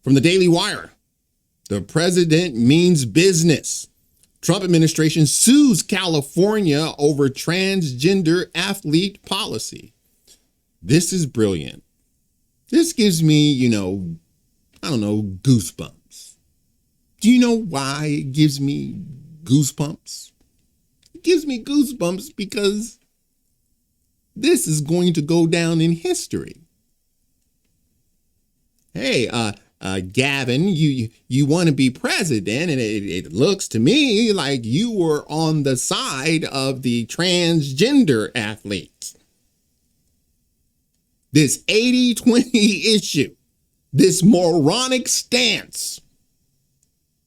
From the Daily Wire, the president means business. Trump administration sues California over transgender athlete policy. This is brilliant. This gives me, goosebumps. Do you know why it gives me goosebumps? It gives me goosebumps because this is going to go down in history. Hey, Gavin, you want to be president, and it looks to me like you were on the side of the transgender athletes. This 80-20 issue, this moronic stance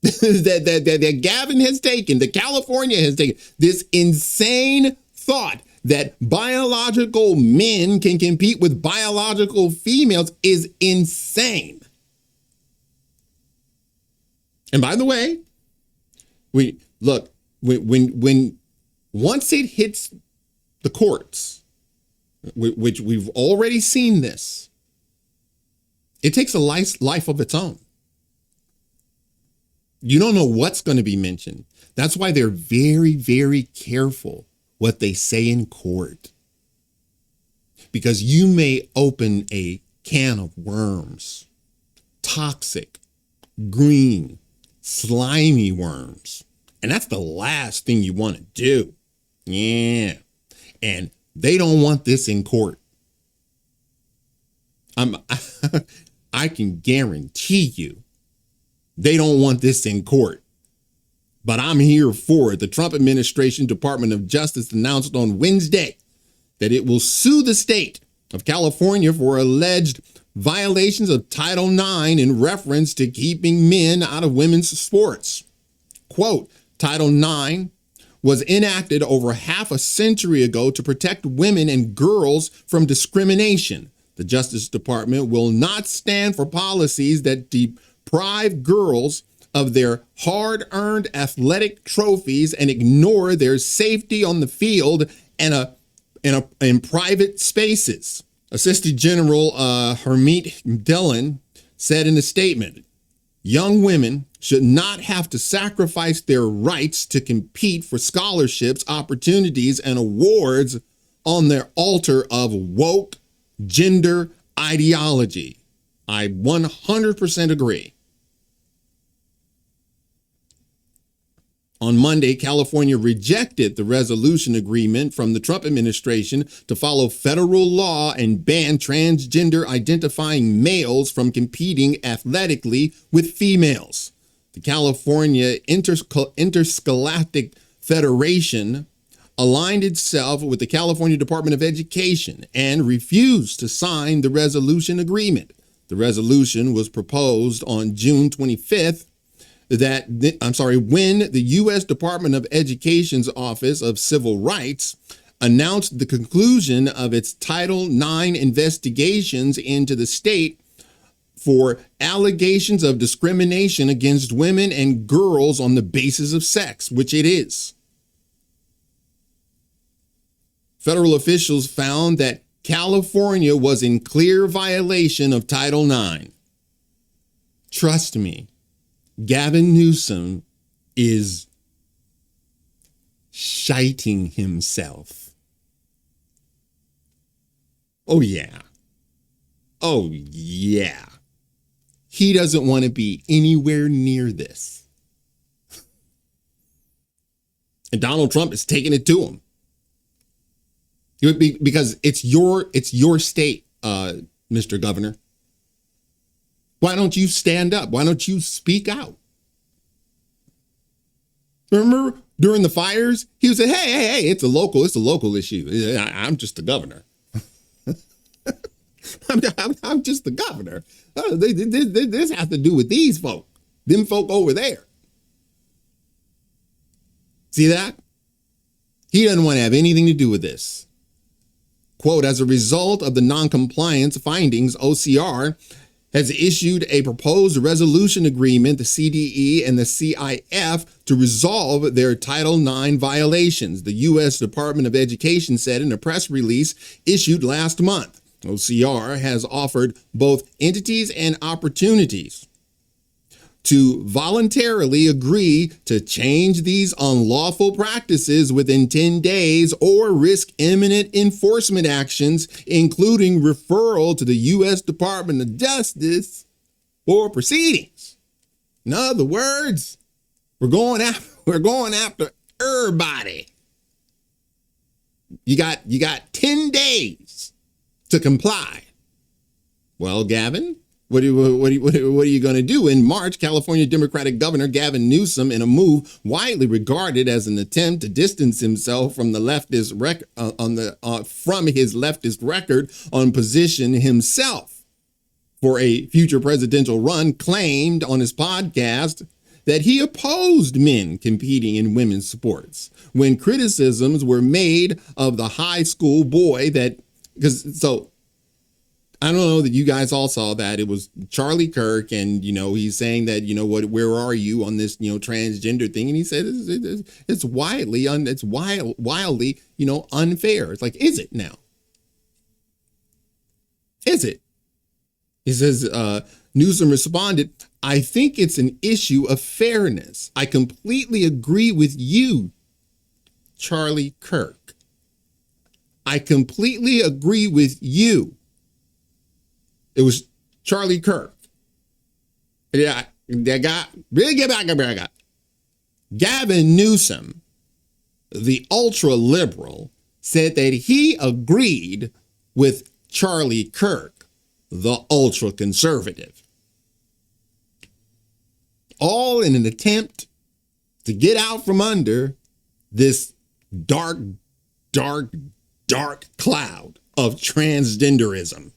that Gavin has taken, that California has taken, this insane thought that biological men can compete with biological females is insane. And by the way, when once it hits the courts, which we've already seen this, it takes a life of its own. You don't know what's going to be mentioned. That's why they're very, very careful what they say in court, because you may open a can of worms, toxic, green, slimy worms. And that's the last thing you want to do. Yeah. And they don't want this in court. I can guarantee you they don't want this in court. But I'm here for it. The Trump administration Department of Justice announced on Wednesday that it will sue the state of California for alleged violations of Title IX in reference to keeping men out of women's sports. Quote, Title IX was enacted over half a century ago to protect women and girls from discrimination. The Justice Department will not stand for policies that deprive girls of their hard-earned athletic trophies and ignore their safety on the field and in private spaces. Assistant General Harmeet Dillon said in a statement, young women should not have to sacrifice their rights to compete for scholarships, opportunities, and awards on their altar of woke gender ideology. I 100% agree. On Monday, California rejected the resolution agreement from the Trump administration to follow federal law and ban transgender identifying males from competing athletically with females. The California Interscholastic Federation aligned itself with the California Department of Education and refused to sign the resolution agreement. The resolution was proposed on June 25th when the U.S. Department of Education's Office of Civil Rights announced the conclusion of its Title IX investigations into the state for allegations of discrimination against women and girls on the basis of sex, which it is. Federal officials found that California was in clear violation of Title IX. Trust me. Gavin Newsom is shiting himself. Oh, yeah. Oh, yeah. He doesn't want to be anywhere near this. And Donald Trump is taking it to him. Because it's your state, Mr. Governor. Why don't you stand up? Why don't you speak out? Remember during the fires, he was saying, hey, it's a local issue. I'm just the governor. I'm just the governor. This has to do with these folk, them folk over there. See that? He doesn't want to have anything to do with this. Quote, as a result of the noncompliance findings, OCR has issued a proposed resolution agreement, the CDE and the CIF, to resolve their Title IX violations, the U.S. Department of Education said in a press release issued last month. OCR has offered both entities and opportunities to voluntarily agree to change these unlawful practices within 10 days or risk imminent enforcement actions, including referral to the U.S. Department of Justice for proceedings. In other words, we're going after everybody. You got 10 days to comply. Well, Gavin, what are you going to do? In March, California Democratic Governor Gavin Newsom, in a move widely regarded as an attempt to distance himself from the leftist from his leftist record on position himself for a future presidential run, claimed on his podcast that he opposed men competing in women's sports when criticisms were made of the high school boy I don't know that you guys all saw that. It was Charlie Kirk, and, he's saying that, where are you on this, transgender thing? And he said it's wildly unfair. It's like, is it now? Is it? He says, Newsom responded, I think it's an issue of fairness. I completely agree with you, Charlie Kirk. I completely agree with you. It was Charlie Kirk. Yeah, that guy. Really get back. Gavin Newsom, the ultra liberal, said that he agreed with Charlie Kirk, the ultra conservative. All in an attempt to get out from under this dark cloud of transgenderism.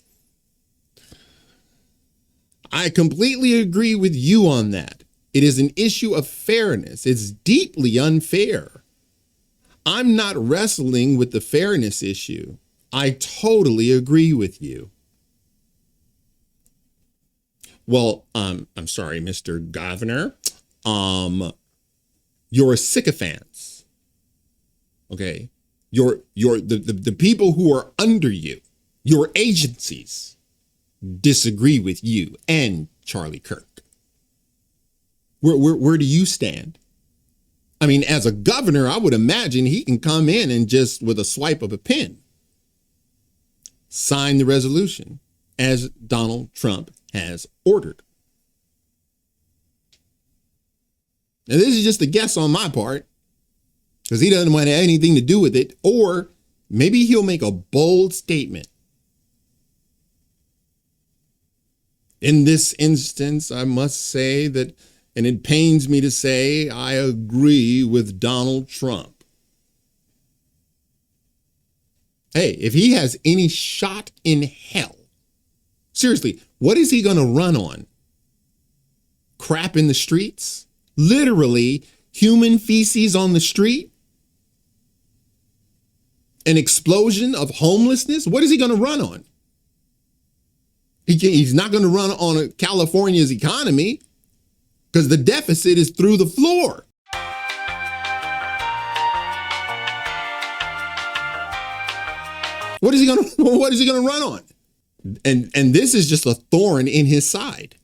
I completely agree with you on that. It is an issue of fairness. It's deeply unfair. I'm not wrestling with the fairness issue. I totally agree with you. Well, I'm sorry, Mr. Governor. Your sycophants. Okay. The people who are under you, your agencies, disagree with you and Charlie Kirk. Where do you stand? I mean, as a governor, I would imagine he can come in and just with a swipe of a pen, sign the resolution as Donald Trump has ordered. Now, this is just a guess on my part, because he doesn't want to have anything to do with it, or maybe he'll make a bold statement. In this instance, I must say that, and it pains me to say, I agree with Donald Trump. Hey, if he has any shot in hell, seriously, what is he going to run on? Crap in the streets? Literally, human feces on the street? An explosion of homelessness? What is he going to run on? He's not going to run on California's economy because the deficit is through the floor. What is he going to run on? And this is just a thorn in his side.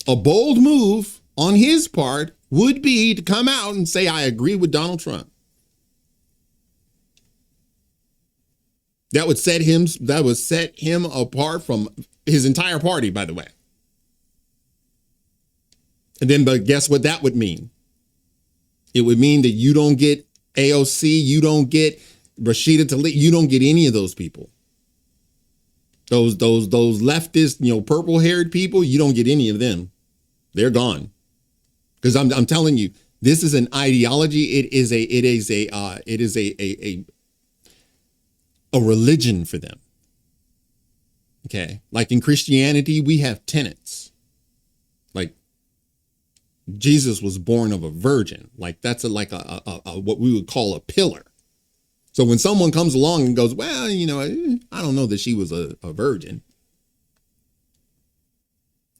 A bold move on his part would be to come out and say, I agree with Donald Trump. That would set him apart from his entire party, by the way. And then, but guess what that would mean? It would mean that you don't get AOC, you don't get Rashida Tlaib, you don't get any of those people. Those leftist, purple-haired people, you don't get any of them. They're gone. Because I'm telling you, this is an ideology. It is a religion for them. Okay. Like in Christianity, we have tenets. Like Jesus was born of a virgin. Like that's like a what we would call a pillar. So when someone comes along and goes, well, I don't know that she was a virgin.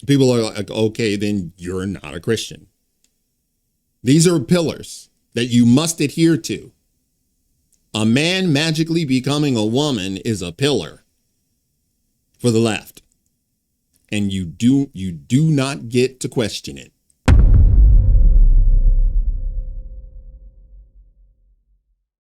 People are like, okay, then you're not a Christian. These are pillars that you must adhere to. A man magically becoming a woman is a pillar for the left. and you do not get to question it.